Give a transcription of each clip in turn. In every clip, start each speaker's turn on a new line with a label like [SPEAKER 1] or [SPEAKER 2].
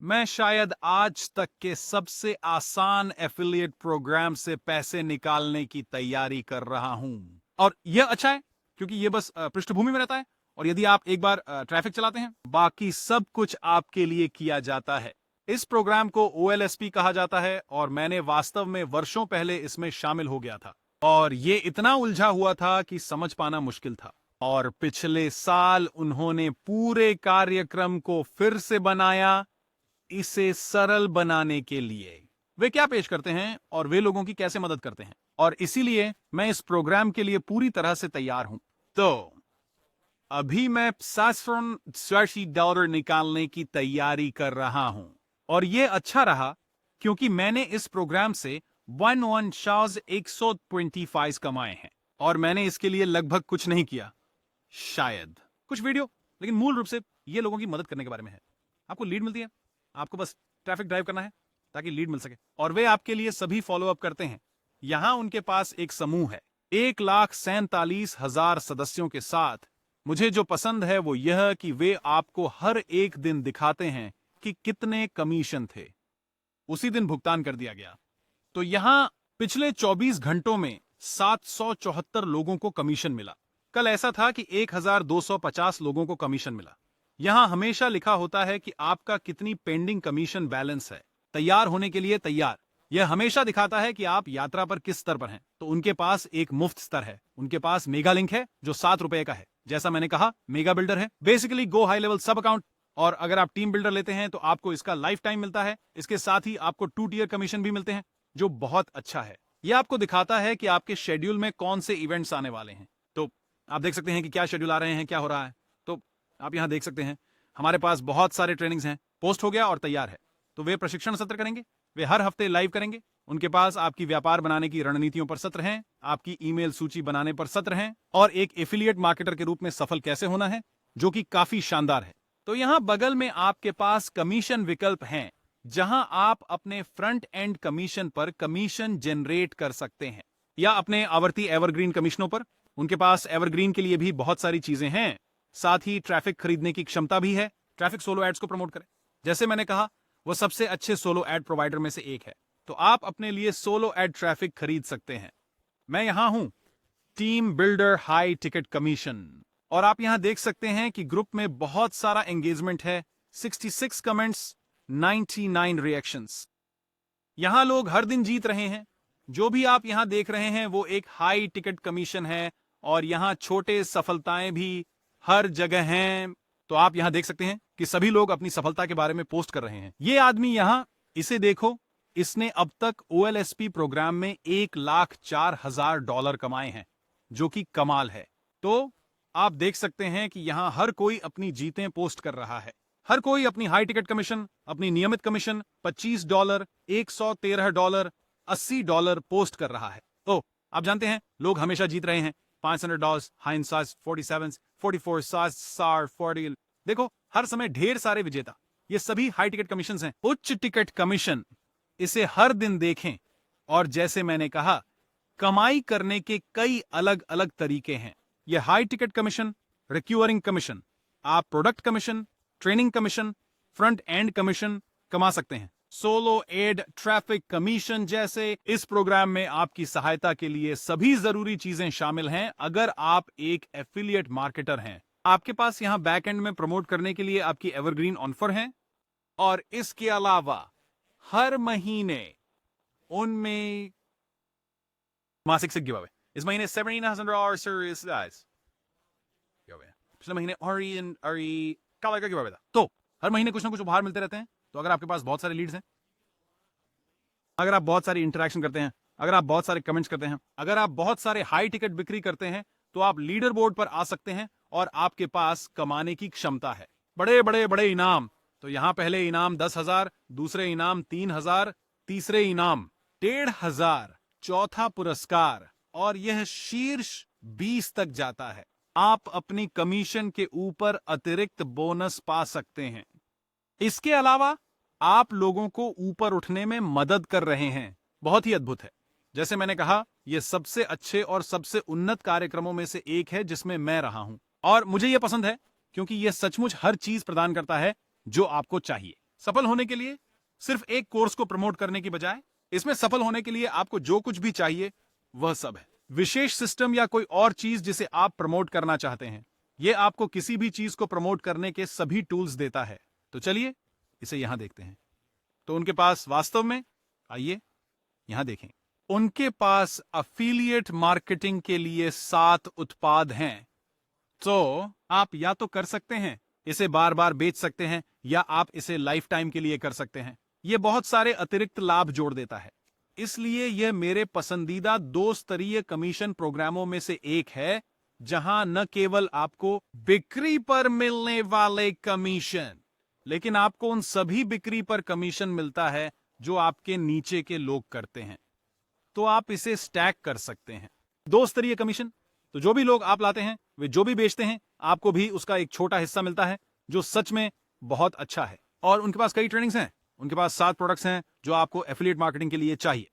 [SPEAKER 1] मैं शायद आज तक के सबसे आसान एफिलिएट प्रोग्राम से पैसे निकालने की तैयारी कर रहा हूं। और यह अच्छा है क्योंकि यह बस पृष्ठभूमि में रहता है, और यदि आप एक बार ट्रैफिक चलाते हैं, बाकी सब कुछ आपके लिए किया जाता है। इस प्रोग्राम को OLSP कहा जाता है और मैंने वास्तव में वर्षों पहले इसमें शामिल हो गया था, और ये इतना उलझा हुआ था कि समझ पाना मुश्किल था। और पिछले साल उन्होंने पूरे कार्यक्रम को फिर से बनाया, इसे सरल बनाने के लिए। वे क्या पेश करते हैं और वे लोगों की कैसे मदद करते हैं, और इसीलिए मैं इस प्रोग्राम के लिए पूरी तरह से तैयार हूं। तो अभी मैं $60 निकालने की तैयारी कर रहा हूं, और यह अच्छा रहा क्योंकि मैंने इस प्रोग्राम से 125 कमाए हैं, और मैंने इसके लिए लगभग कुछ नहीं किया, शायद कुछ वीडियो, लेकिन मूल रूप से ये लोगों की मदद करने के बारे में है। आपको लीड मिलती है, आपको बस ट्रैफिक ड्राइव करना है ताकि लीड मिल सके, और वे आपके लिए सभी फॉलो अप करते हैं। यहां उनके पास एक समूह है 1,47,000 सदस्यों के साथ। मुझे जो पसंद है वो यह कि वे आपको हर एक दिन दिखाते हैं कि कितने कमीशन थे। उसी दिन भुगतान कर दिया गया। तो यहां पिछले 24 घंटों में 774 लोगों को कमीशन मिला। कल ऐसा था कि 1,250 लोगों को कमीशन मिला। यहां हमेशा लिखा होता है कि आपका कितनी पेंडिंग कमीशन बैलेंस है, तैयार होने के लिए तैयार। यह हमेशा दिखाता है कि आप यात्रा पर किस स्तर पर हैं। तो उनके पास एक मुफ्त स्तर है, उनके पास मेगा लिंक है जो ₹7 का है। जैसा मैंने कहा, मेगा बिल्डर है, बेसिकली गो हाई लेवल सब अकाउंट। और अगर आप टीम बिल्डर लेते हैं तो आपको इसका लाइफ टाइम मिलता है। इसके साथ ही आपको 2 टियर कमीशन भी मिलते हैं, जो बहुत अच्छा है। यह आपको दिखाता है कि आपके शेड्यूल में कौन से इवेंट्स आने वाले हैं। तो आप देख सकते हैं कि क्या शेड्यूल आ रहे हैं, क्या हो रहा है। तो आप यहां देख सकते हैं हमारे पास बहुत सारे ट्रेनिंग्स हैं, पोस्ट हो गया और तैयार है। तो वे प्रशिक्षण सत्र करेंगे, वे हर हफ्ते लाइव करेंगे। उनके पास आपकी व्यापार बनाने की रणनीतियों पर सत्र हैं, आपकी ईमेल सूची बनाने पर सत्र हैं, और एक एफिलिएट मार्केटर के रूप में सफल कैसे होना है, जो कि काफी शानदार है। तो यहां बगल में आपके पास कमीशन विकल्प हैं, जहां आप अपने फ्रंट एंड कमीशन पर कमीशन जनरेट कर सकते हैं, या अपने आवर्ती एवरग्रीन कमीशनों पर। उनके पास एवरग्रीन के लिए भी बहुत सारी चीजें हैं। साथ ही ट्रैफिक खरीदने की क्षमता भी है। ट्रैफिक सोलो एड्स को प्रमोट करें। जैसे मैंने कहा, वो सबसे अच्छे सोलो एड प्रोवाइडर में से एक है। तो आप अपने लिए सोलो एड ट्रैफिक खरीद सकते हैं। मैं यहां हूं, team builder high ticket commission, और आप यहां देख सकते हैं कि ग्रुप में बहुत सारा एंगेजमेंट है। 66 कमेंट्स, 99 रिएक्शंस। यहां लोग हर दिन जीत रहे हैं। जो भी आप यहां देख रहे हैं वो एक हाई टिकट कमीशन है, और यहां छोटे सफलताएं भी हर जगह हैं। तो आप यहां देख सकते हैं कि सभी लोग अपनी सफलता के बारे में पोस्ट कर रहे हैं। ये आदमी यहां, इसे देखो, इसने अब तक OLSP प्रोग्राम में $1,04,000 कमाए हैं, जो कि कमाल है। तो आप देख सकते हैं कि यहां हर कोई अपनी जीतें पोस्ट कर रहा है। हर कोई अपनी हाई टिकट कमीशन, अपनी नियमित कमीशन $25, $113, $80 पोस्ट कर रहा है। तो आप जानते हैं लोग हमेशा जीत रहे हैं। $500, हाइंसास 47, 44 SAR 40। देखो, हर समय ढेर सारे विजेता। ये सभी हाई टिकट कमीशन हैं। उच्च टिकट कमीशन, इसे हर दिन देखें। और जैसे मैंने कहा, कमाई करने के कई अलग अलग तरीके हैं। ये हाई टिकट कमीशन, रिक्यूअरिंग कमीशन, आप product commission, training commission, front end commission कमा सकते हैं। सोलो एड ट्रैफिक कमीशन जैसे इस प्रोग्राम में आपकी सहायता के लिए सभी जरूरी चीजें शामिल हैं अगर आप एक एफिलिएट मार्केटर हैं। आपके पास यहां बैक एंड में प्रमोट करने के लिए आपकी एवरग्रीन ऑफर है, और इसके अलावा हर महीने उनमें मासिक सिक गिव अवे। इस महीने $17,000 पिछले महीने RE का गिव अवे था। तो हर महीने कुछ ना कुछ उपहार मिलते रहते हैं। तो अगर आपके पास बहुत सारे लीड्स हैं, अगर आप बहुत सारी इंटरेक्शन करते हैं, अगर आप बहुत सारे कमेंट्स करते हैं, अगर आप बहुत सारे हाई टिकट बिक्री करते हैं, तो आप लीडर बोर्ड पर आ सकते हैं, और आपके पास कमाने की क्षमता है। बड़े बड़े बड़े इनाम। तो यहां पहले इनाम 10,000, दूसरे इनाम 3,000, तीसरे इनाम 1,500, चौथा पुरस्कार, और यह शीर्ष 20 तक जाता है। आप अपनी कमीशन के ऊपर अतिरिक्त बोनस पा सकते हैं। इसके अलावा आप लोगों को ऊपर उठने में मदद कर रहे हैं। बहुत ही अद्भुत है। जैसे मैंने कहा, यह सबसे अच्छे और सबसे उन्नत कार्यक्रमों में से एक है जिसमें मैं रहा हूं, और मुझे यह पसंद है क्योंकि यह सचमुच हर चीज प्रदान करता है जो आपको चाहिए। सफल होने के लिए सिर्फ एक कोर्स को प्रमोट करने की बजाय इसमें सफल होने के लिए आपको जो कुछ भी चाहिए वह सब है। विशेष सिस्टम या कोई और चीज जिसे आप प्रमोट करना चाहते हैं, यह आपको किसी भी चीज को प्रमोट करने के सभी टूल्स देता है। तो चलिए इसे यहां देखते हैं। तो उनके पास वास्तव में, आइए यहां देखें, उनके पास अफिलिएट मार्केटिंग के लिए 7 उत्पाद हैं। तो आप या तो कर सकते हैं, इसे बार बार बेच सकते हैं, या आप इसे लाइफ टाइम के लिए कर सकते हैं। यह बहुत सारे अतिरिक्त लाभ जोड़ देता है। इसलिए यह मेरे पसंदीदा 2 स्तरीय कमीशन प्रोग्रामों में से एक है, जहां न केवल आपको बिक्री पर मिलने वाले कमीशन, लेकिन आपको उन सभी बिक्री पर कमीशन मिलता है जो आपके नीचे के लोग करते हैं। तो आप इसे स्टैक कर सकते हैं। 2 स्तरीय कमीशन, तो जो भी लोग आप लाते हैं, वे जो भी बेचते हैं, आपको भी उसका एक छोटा हिस्सा मिलता है, जो सच में बहुत अच्छा है। और उनके पास कई ट्रेनिंग्स हैं, उनके पास 7 प्रोडक्ट्स हैं जो आपको एफिलिएट मार्केटिंग के लिए चाहिए।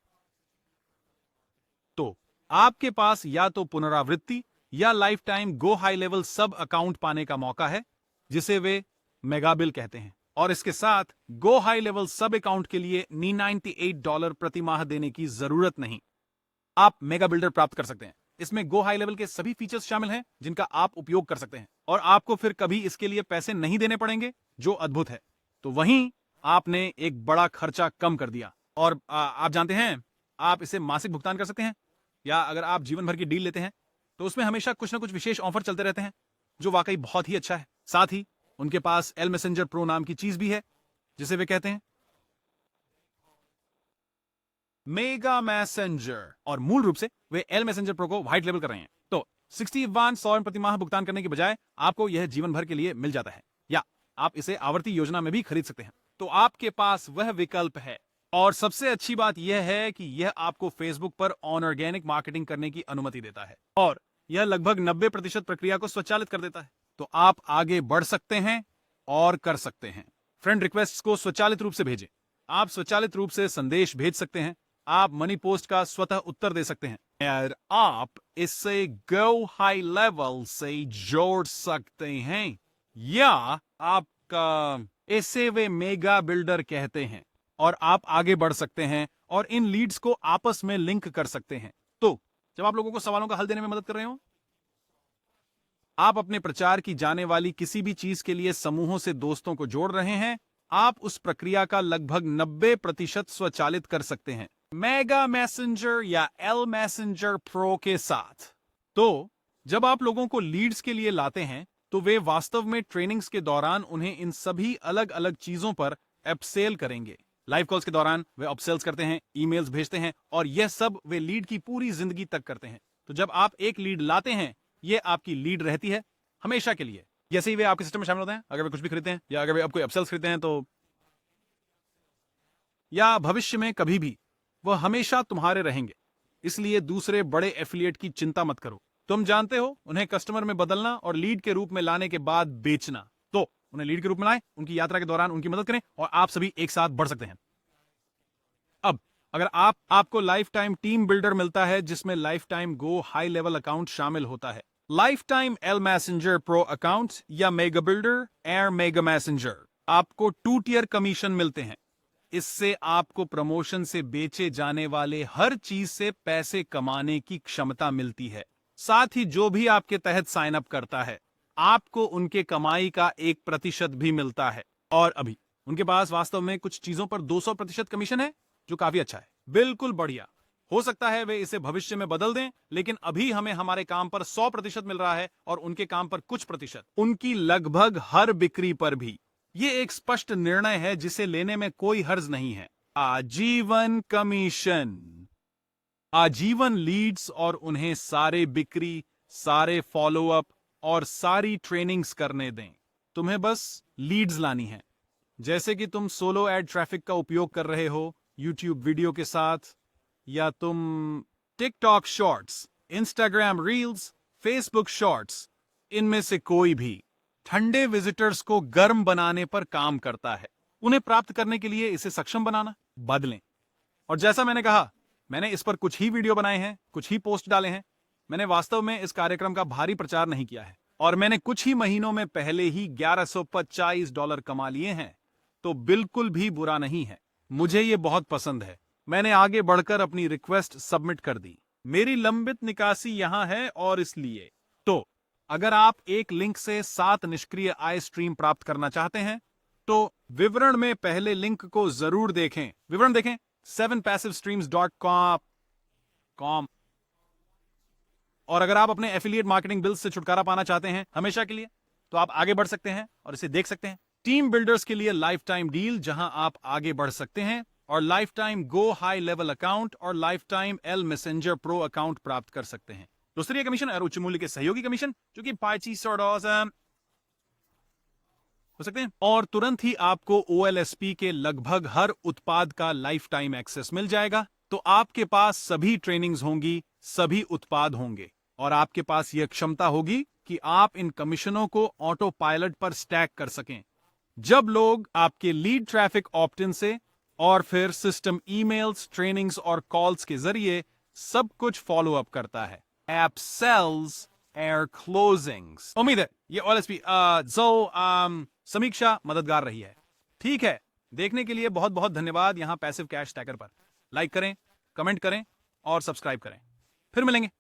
[SPEAKER 1] तो आपके पास या तो पुनरावृत्ति या life time go high level सब अकाउंट पाने का मौका है, जिसे वे मेगा बिल कहते हैं। और इसके साथ गो हाई लेवल सब अकाउंट के लिए $98 प्रति माह देने की जरूरत नहीं। आप मेगा बिल्डर प्राप्त कर सकते हैं। इसमें गो हाई लेवल के सभी फीचर्स शामिल हैं जिनका आप उपयोग कर सकते हैं, और आपको फिर कभी इसके लिए पैसे नहीं देने पड़ेंगे, जो अद्भुत है। तो वहीं आपने एक बड़ा खर्चा कम कर दिया। और आप जानते हैं, आप इसे मासिक भुगतान कर सकते हैं, या अगर आप जीवन भर की डील लेते हैं तो उसमें हमेशा कुछ ना कुछ विशेष ऑफर चलते रहते हैं, जो वाकई बहुत ही अच्छा है। साथ ही उनके पास एल मैसेंजर प्रो नाम की चीज भी है, जिसे वे कहते हैं मेगा मैसेंजर, और मूल रूप से वे एल मैसेंजर प्रो को व्हाइट लेवल कर रहे हैं। तो 61 प्रति माह भुगतान करने की बजाय आपको यह जीवन भर के लिए मिल जाता है, या आप इसे आवर्ती योजना में भी खरीद सकते हैं। तो आपके पास वह विकल्प है। और सबसे अच्छी बात यह है कि यह आपको फेसबुक पर ऑर्गेनिक मार्केटिंग करने की अनुमति देता है, और यह लगभग 90% प्रक्रिया को स्वचालित कर देता है। तो आप आगे बढ़ सकते हैं और कर सकते हैं। फ्रेंड रिक्वेस्ट को स्वचालित रूप से भेजें। आप स्वचालित रूप से संदेश भेज सकते हैं। आप मनी पोस्ट का स्वतः उत्तर दे सकते हैं, और आप इसे गो हाई लेवल से जोड़ सकते हैं, या आपका इसे वे मेगा बिल्डर कहते हैं, और आप आगे बढ़ सकते हैं और इन लीड्स को आपस में लिंक कर सकते हैं। तो जब आप लोगों को सवालों का हल देने में मदद कर रहे हो, आप अपने प्रचार की जाने वाली किसी भी चीज के लिए समूहों से दोस्तों को जोड़ रहे हैं, आप उस प्रक्रिया का लगभग 90% स्वचालित कर सकते हैं मेगा मैसेंजर या एल मैसेंजर प्रो के साथ। तो जब आप लोगों को लीड्स के लिए लाते हैं, तो वे वास्तव में ट्रेनिंग्स के दौरान उन्हें इन सभी अलग अलग चीजों पर अपसेल करेंगे। लाइव कॉल्स के दौरान वे अपसेल्स करते हैं, ईमेल्स भेजते हैं, और यह सब वे लीड की पूरी जिंदगी तक करते हैं। तो जब आप एक लीड लाते हैं, यह आपकी लीड रहती है हमेशा के लिए। जैसे ही वे आपके सिस्टम में शामिल होते हैं, अगर वे कुछ भी खरीदते हैं, या अगर वे अब कोई अपसेल्स खरीदते हैं, तो या भविष्य में कभी भी, वह हमेशा तुम्हारे रहेंगे। इसलिए दूसरे बड़े एफिलिएट की चिंता मत करो। तुम जानते हो, उन्हें कस्टमर में बदलना और लीड के रूप में लाने के बाद बेचना। तो उन्हें लीड के रूप में लाएं, उनकी यात्रा के दौरान उनकी मदद करें, और आप सभी एक साथ बढ़ सकते हैं। अब अगर आपको लाइफ टाइम टीम बिल्डर मिलता है, जिसमें life time go high level account शामिल होता है, life time L messenger pro account या mega builder air mega messenger, आपको 2 टियर कमीशन मिलते हैं। इससे आपको प्रमोशन से बेचे जाने वाले हर चीज से पैसे कमाने की क्षमता मिलती है। साथ ही जो भी आपके तहत साइन अप करता है, आपको उनके कमाई का 1% भी मिलता है। और अभी उनके पास वास्तव में कुछ चीजों पर 200% कमीशन है, जो काफी अच्छा है। बिल्कुल बढ़िया। हो सकता है वे इसे भविष्य में बदल दें, लेकिन अभी हमें हमारे काम पर 100% मिल रहा है, और उनके काम पर कुछ प्रतिशत, उनकी लगभग हर बिक्री पर भी। ये एक स्पष्ट निर्णय है जिसे लेने में कोई हर्ज नहीं है। आजीवन कमीशन, आजीवन लीड्स, और उन्हें सारे बिक्री, सारे फॉलोअप और सारी ट्रेनिंग्स करने दें। तुम्हें बस लीड्स लानी है। जैसे कि तुम सोलो एड ट्रैफिक का उपयोग कर रहे हो यूट्यूब वीडियो के साथ, या तुम TikTok shorts, Instagram reels, Facebook shorts, इनमें से कोई भी ठंडे विजिटर्स को गर्म बनाने पर काम करता है। उन्हें प्राप्त करने के लिए इसे सक्षम बनाना, बदलें। और जैसा मैंने कहा, मैंने इस पर कुछ ही वीडियो बनाए हैं, कुछ ही पोस्ट डाले हैं। मैंने वास्तव में इस कार्यक्रम का भारी प्रचार नहीं किया है, और मैंने कुछ ही महीनों में पहले ही $1125 कमा लिए हैं। तो बिल्कुल भी बुरा नहीं है। मुझे ये बहुत पसंद है। मैंने आगे बढ़कर अपनी रिक्वेस्ट सबमिट कर दी। मेरी लंबित निकासी यहां है और इसलिए तो अगर आप एक लिंक से 7 निष्क्रिय आय स्ट्रीम प्राप्त करना चाहते हैं तो विवरण में पहले लिंक को जरूर देखें। विवरण देखें 7passivestreams.com। और अगर आप अपने एफिलिएट मार्केटिंग बिल्स से छुटकारा पाना चाहते हैं हमेशा के लिए, तो आप आगे बढ़ सकते हैं और इसे देख सकते हैं। टीम बिल्डर्स के लिए लाइफ टाइम डील जहां आप आगे बढ़ सकते हैं और life time go high level account और life time L messenger pro account प्राप्त कर सकते हैं। दूसरी कमीशन और उच्च मूल्य के सहयोगी कमीशन जो कि हो सकते हैं, और तुरंत ही आपको OLSP के लगभग हर उत्पाद का लाइफ टाइम एक्सेस मिल जाएगा। तो आपके पास सभी ट्रेनिंग्स होंगी, सभी उत्पाद होंगे और आपके पास यह क्षमता होगी कि आप इन कमीशनों को ऑटो पायलट पर स्टैक कर सकें। जब लोग आपके लीड ट्रैफिक ऑप्ट-इन से और फिर सिस्टम ईमेल्स, ट्रेनिंग्स और कॉल्स के जरिए सब कुछ फॉलो अप करता है। App sales air closings. उम्मीद है ये OLSP समीक्षा मददगार रही है। ठीक है, देखने के लिए बहुत बहुत धन्यवाद। यहां पैसिव कैश स्टैकर पर लाइक करें, कमेंट करें और सब्सक्राइब करें। फिर मिलेंगे।